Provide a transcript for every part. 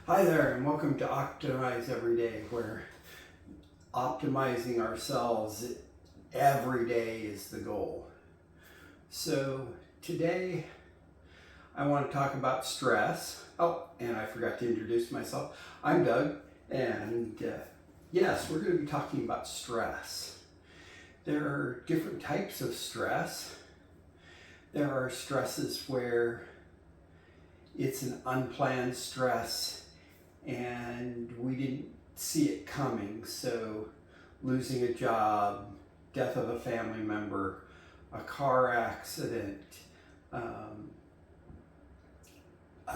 Hi there, and welcome to Optimize Every Day, where optimizing ourselves every day is the goal. So today I want to talk about stress. Oh, and I forgot to introduce myself. I'm Doug, and yes, we're going to be talking about stress. There are different types of stress. There are stresses where it's an unplanned stress and we didn't see it coming. So losing a job, death of a family member, a car accident, a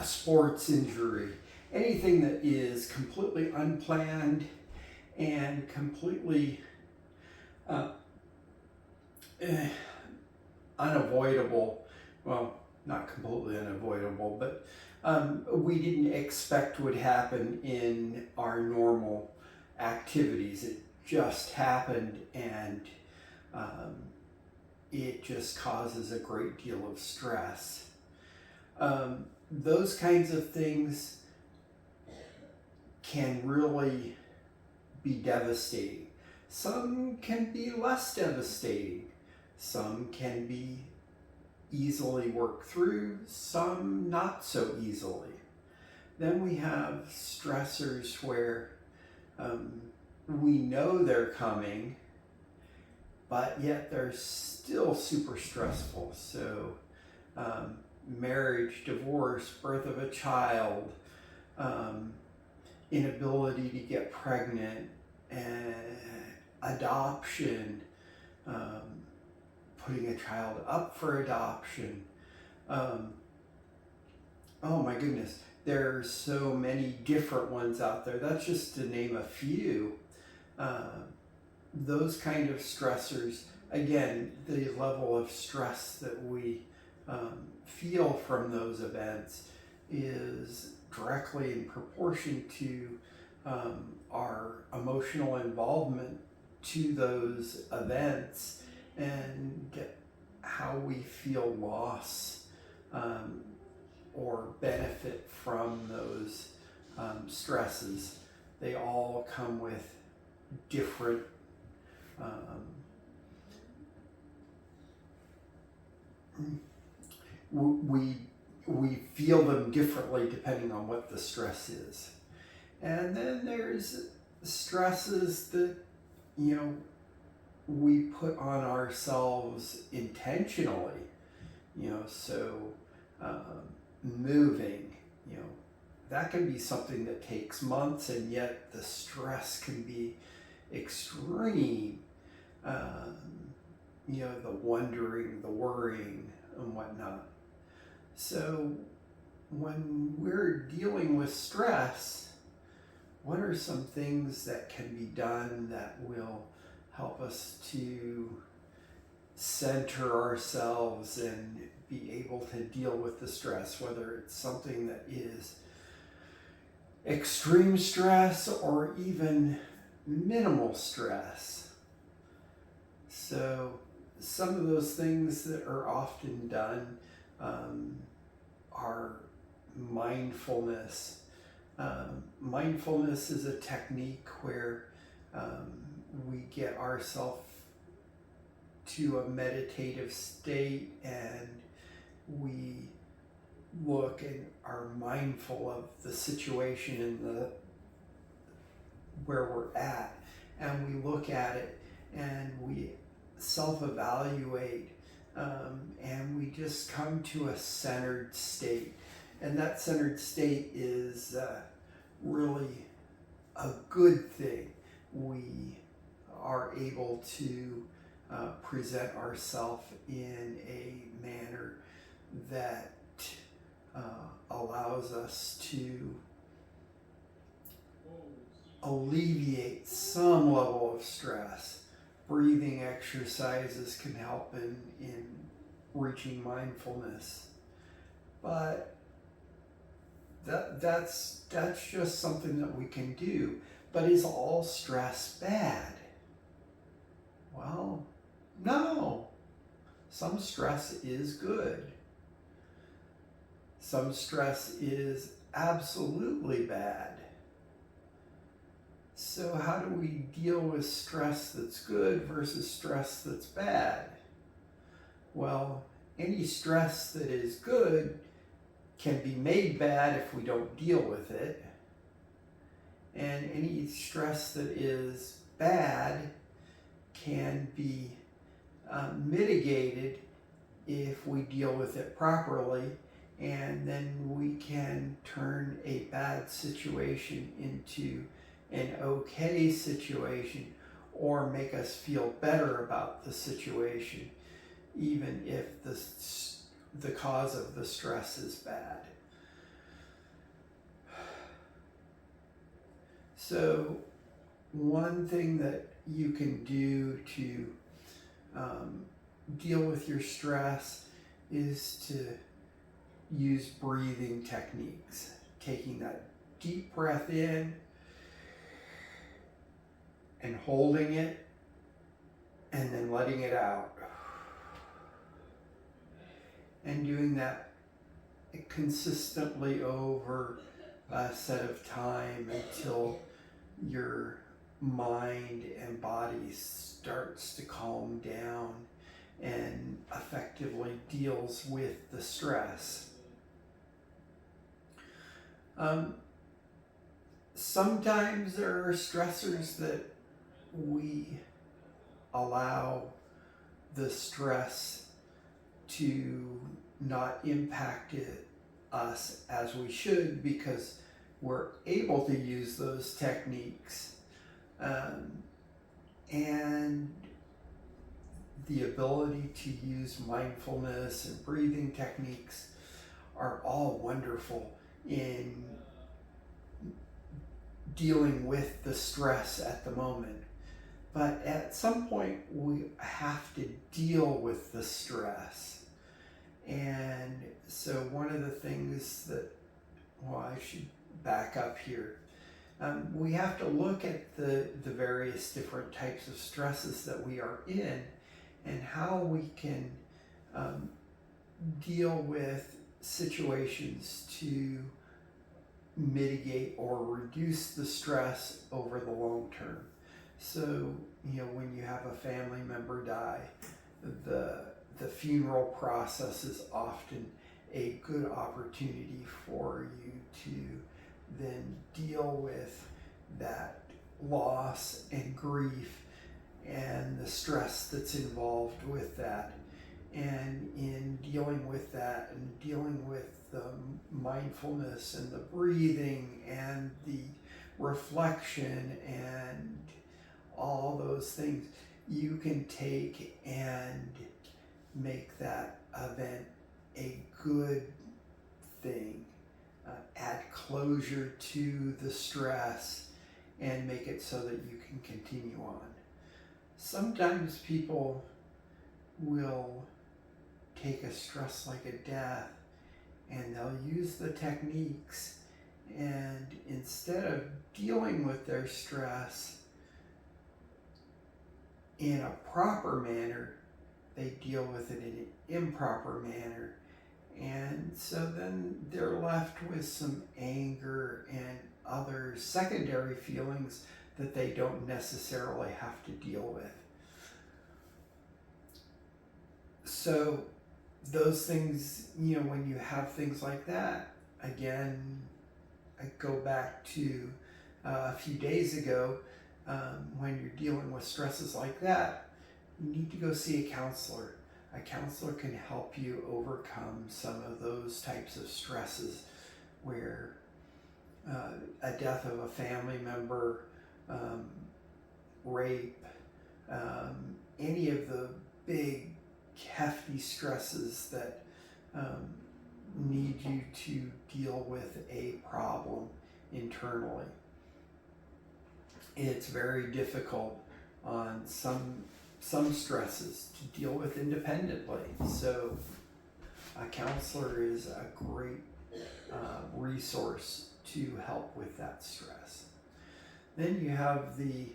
sports injury, anything that is completely unplanned and completely unavoidable. Well, not completely unavoidable, but we didn't expect would happen in our normal activities. It just happened, and it just causes a great deal of stress. Those kinds of things can really be devastating. Some can be less devastating. Some can be easily worked through, some not so easily. Then we have stressors where we know they're coming, but yet they're still super stressful. So marriage, divorce, birth of a child, inability to get pregnant, adoption, putting a child up for adoption. Oh my goodness, there's so many different ones out there. That's just to name a few. Those kind of stressors, again, the level of stress that we feel from those events is directly in proportion to our emotional involvement to those events and how we feel loss or benefit from those stresses. They all come with different we feel them differently depending on what the stress is. And then there's stresses that, we put on ourselves intentionally, so moving, that can be something that takes months, and yet the stress can be extreme. The wondering, the worrying, and whatnot. So when we're dealing with stress, what are some things that can be done that will help us to center ourselves and be able to deal with the stress, whether it's something that is extreme stress or even minimal stress? So some of those things that are often done are mindfulness. Mindfulness is a technique where we get ourselves to a meditative state, and we look and are mindful of the situation and where we're at, and we look at it and we self-evaluate, and we just come to a centered state. And that centered state is really a good thing. We are able to present ourselves in a manner that allows us to alleviate some level of stress. Breathing exercises can help in reaching mindfulness, but that's just something that we can do. But is all stress bad? Well, no. Some stress is good. Some stress is absolutely bad. So how do we deal with stress that's good versus stress that's bad? Well, any stress that is good can be made bad if we don't deal with it. And any stress that is bad can be mitigated if we deal with it properly, and then we can turn a bad situation into an okay situation, or make us feel better about the situation, even if the cause of the stress is bad. So one thing that you can do to deal with your stress is to use breathing techniques. Taking that deep breath in and holding it, and then letting it out. And doing that consistently over a set of time until your mind and body starts to calm down and effectively deals with the stress. Sometimes there are stressors that we allow the stress to not impact us as we should, because we're able to use those techniques. And the ability to use mindfulness and breathing techniques are all wonderful in dealing with the stress at the moment. But at some point, we have to deal with the stress. And so one of the things that, well, I should back up here. We have to look at the various different types of stresses that we are in, and how we can deal with situations to mitigate or reduce the stress over the long term. So, when you have a family member die, the funeral process is often a good opportunity for you to then deal with that loss and grief and the stress that's involved with that. And in dealing with that, and dealing with the mindfulness and the breathing and the reflection and all those things, you can take and make that event a good thing. Add closure to the stress and make it so that you can continue on. Sometimes people will take a stress like a death and they'll use the techniques, and instead of dealing with their stress in a proper manner, they deal with it in an improper manner. And so then they're left with some anger and other secondary feelings that they don't necessarily have to deal with. So those things, when you have things like that, again, I go back to a few days ago, when you're dealing with stresses like that, you need to go see a counselor. A counselor can help you overcome some of those types of stresses, where a death of a family member, rape, any of the big hefty stresses that need you to deal with a problem internally. It's very difficult on some stresses to deal with independently. So a counselor is a great resource to help with that stress. Then you have the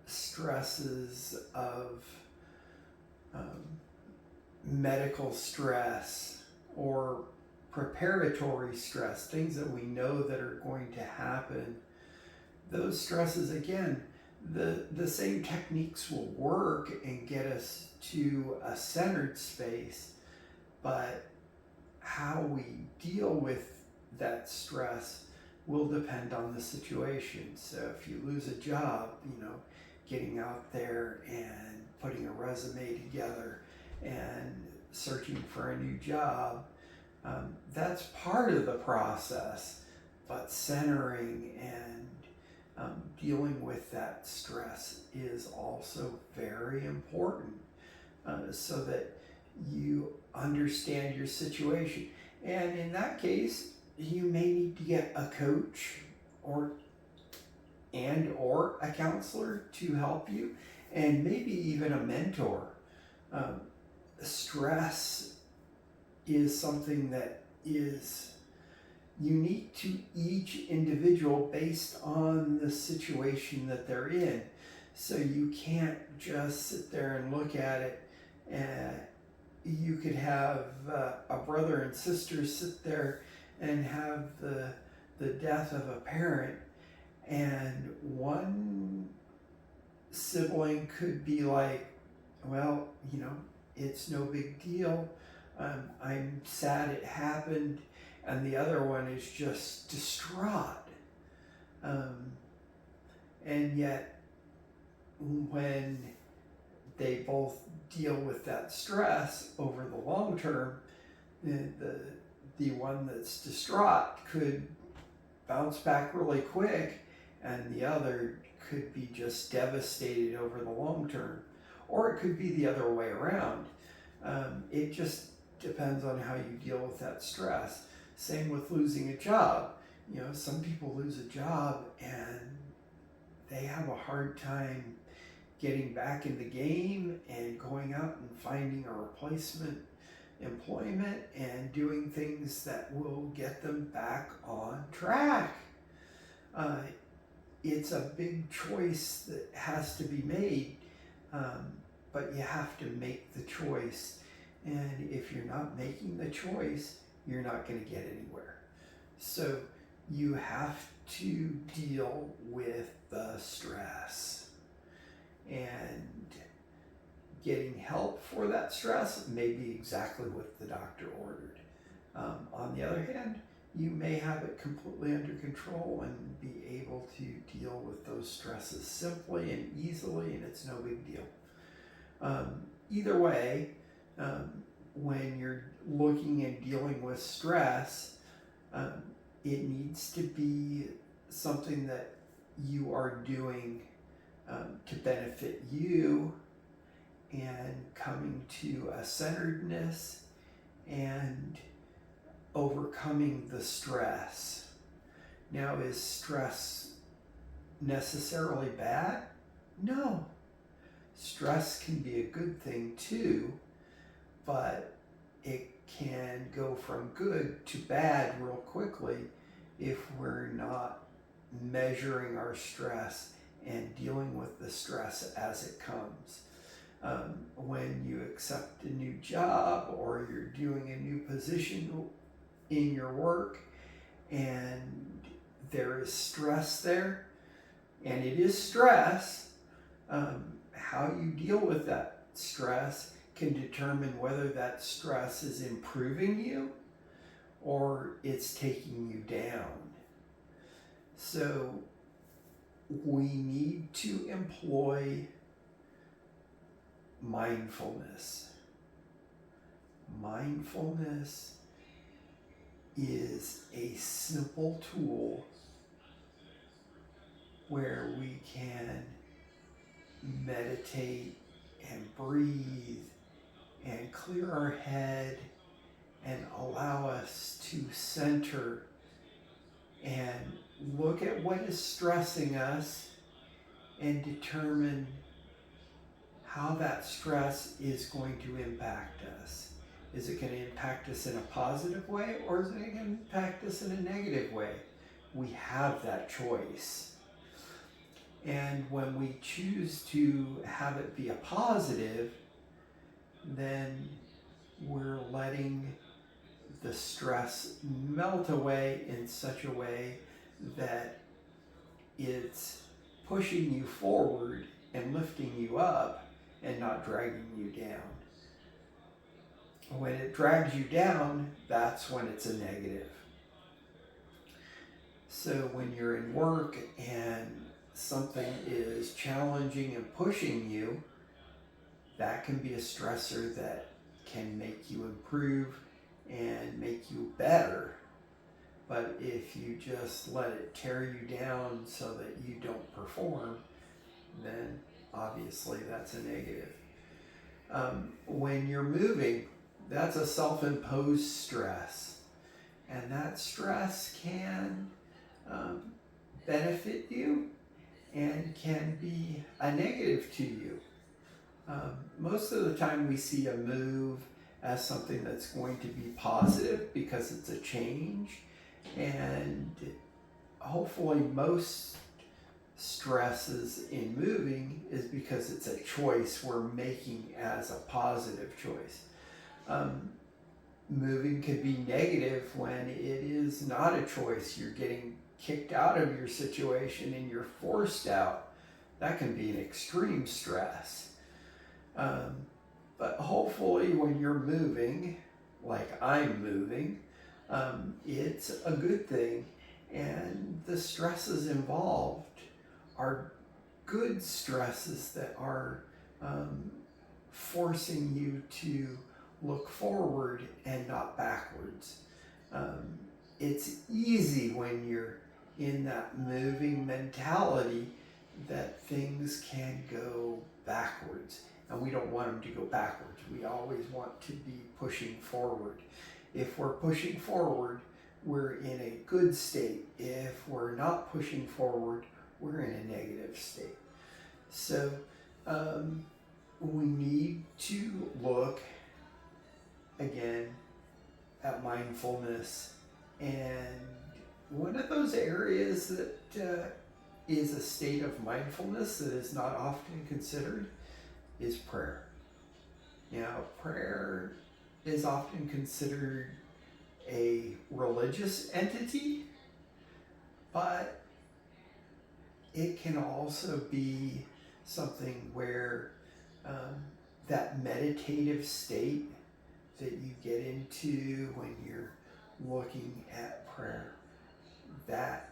stresses of medical stress or preparatory stress, things that we know that are going to happen. Those stresses, again, the same techniques will work and get us to a centered space, but how we deal with that stress will depend on the situation. So if you lose a job, getting out there and putting a resume together and searching for a new job, that's part of the process, but centering and dealing with that stress is also very important, so that you understand your situation. And in that case, you may need to get a coach or a counselor to help you, and maybe even a mentor. Stress is something that is unique to each individual based on the situation that they're in. So you can't just sit there and look at it. And you could have a brother and sister sit there and have the death of a parent, and one sibling could be like, well, it's no big deal. I'm sad it happened. And the other one is just distraught. And yet, when they both deal with that stress over the long term, the one that's distraught could bounce back really quick, and the other could be just devastated over the long term. Or it could be the other way around. It just depends on how you deal with that stress. Same with losing a job. Some people lose a job and they have a hard time getting back in the game and going out and finding a replacement employment and doing things that will get them back on track. It's a big choice that has to be made, but you have to make the choice. And if you're not making the choice, you're not going to get anywhere. So you have to deal with the stress. And getting help for that stress may be exactly what the doctor ordered. On the other hand, you may have it completely under control and be able to deal with those stresses simply and easily, and it's no big deal. Either way, when you're looking and dealing with stress, it needs to be something that you are doing to benefit you, and coming to a centeredness and overcoming the stress. Now, is stress necessarily bad? No. Stress can be a good thing too, but it can go from good to bad real quickly if we're not measuring our stress and dealing with the stress as it comes. When you accept a new job or you're doing a new position in your work and there is stress there, and it is stress, how you deal with that stress can determine whether that stress is improving you or it's taking you down. So we need to employ mindfulness. Mindfulness is a simple tool where we can meditate and breathe and clear our head and allow us to center and look at what is stressing us and determine how that stress is going to impact us. Is it going to impact us in a positive way, or is it going to impact us in a negative way? We have that choice. And when we choose to have it be a positive, then we're letting the stress melt away in such a way that it's pushing you forward and lifting you up and not dragging you down. When it drags you down, that's when it's a negative. So when you're in work and something is challenging and pushing you, that can be a stressor that can make you improve and make you better. But if you just let it tear you down so that you don't perform, then obviously that's a negative. When you're moving, that's a self-imposed stress. And that stress can benefit you and can be a negative to you. Most of the time we see a move as something that's going to be positive because it's a change, and hopefully most stresses in moving is because it's a choice we're making as a positive choice. Moving could be negative when it is not a choice. You're getting kicked out of your situation and you're forced out. That can be an extreme stress. But hopefully when you're moving, like I'm moving, it's a good thing, and the stresses involved are good stresses that are forcing you to look forward and not backwards. It's easy when you're in that moving mentality that things can go backwards, and we don't want them to go backwards. We always want to be pushing forward. If we're pushing forward, we're in a good state. If we're not pushing forward, we're in a negative state. So we need to look again at mindfulness, and one of those areas that is a state of mindfulness that is not often considered is prayer. Now, prayer is often considered a religious entity, but it can also be something where that meditative state that you get into when you're looking at prayer, that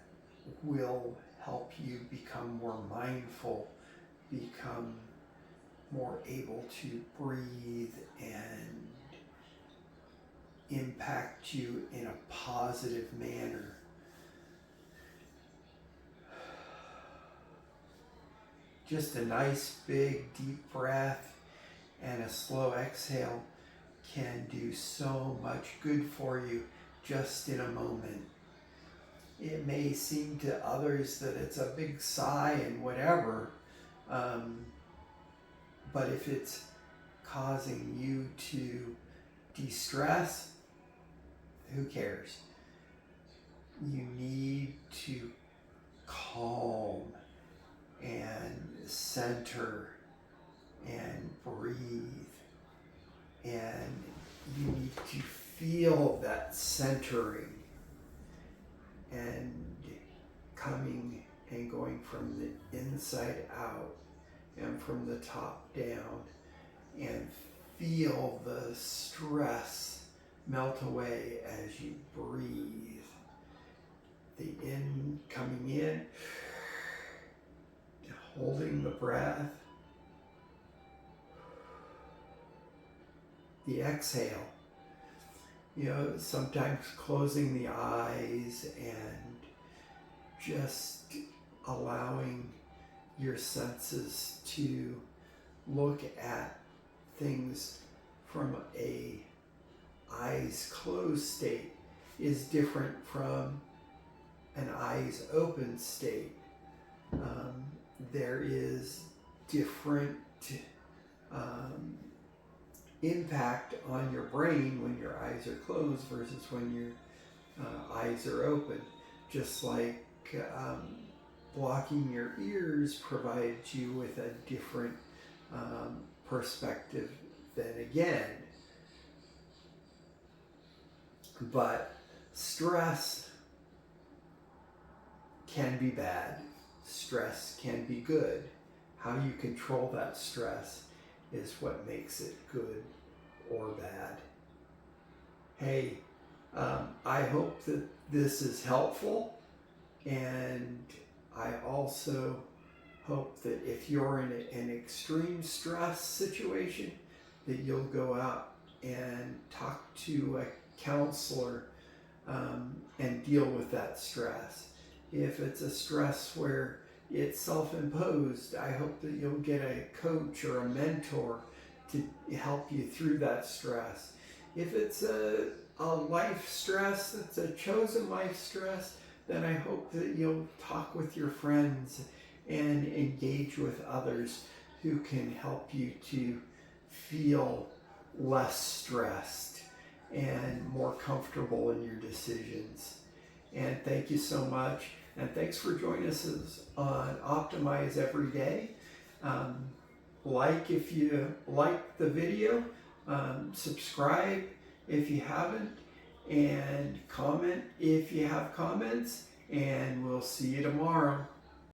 will help you become more mindful, become more able to breathe, and impact you in a positive manner. Just a nice big deep breath and a slow exhale can do so much good for you just in a moment. It may seem to others that it's a big sigh and whatever, but if it's causing you to de-stress, who cares? You need to calm and center and breathe, and you need to feel that centering and coming and going from the inside out and from the top down, and feel the stress melt away as you breathe. The coming in, holding the breath, the exhale, sometimes closing the eyes and just allowing your senses to look at things from a eyes closed state is different from an eyes open state. There is different impact on your brain when your eyes are closed versus when your eyes are open. Just like blocking your ears provides you with a different perspective then again. But stress can be bad. Stress can be good. How you control that stress is what makes it good or bad. Hey, I hope that this is helpful, and I also hope that if you're in an extreme stress situation, that you'll go out and talk to a counselor and deal with that stress. If it's a stress where it's self-imposed, I hope that you'll get a coach or a mentor to help you through that stress. If it's a life stress, that's a chosen life stress, then I hope that you'll talk with your friends and engage with others who can help you to feel less stressed and more comfortable in your decisions. And thank you so much. And thanks for joining us on Optimize Every Day. Like if you like the video, subscribe if you haven't, and comment if you have comments, and we'll see you tomorrow.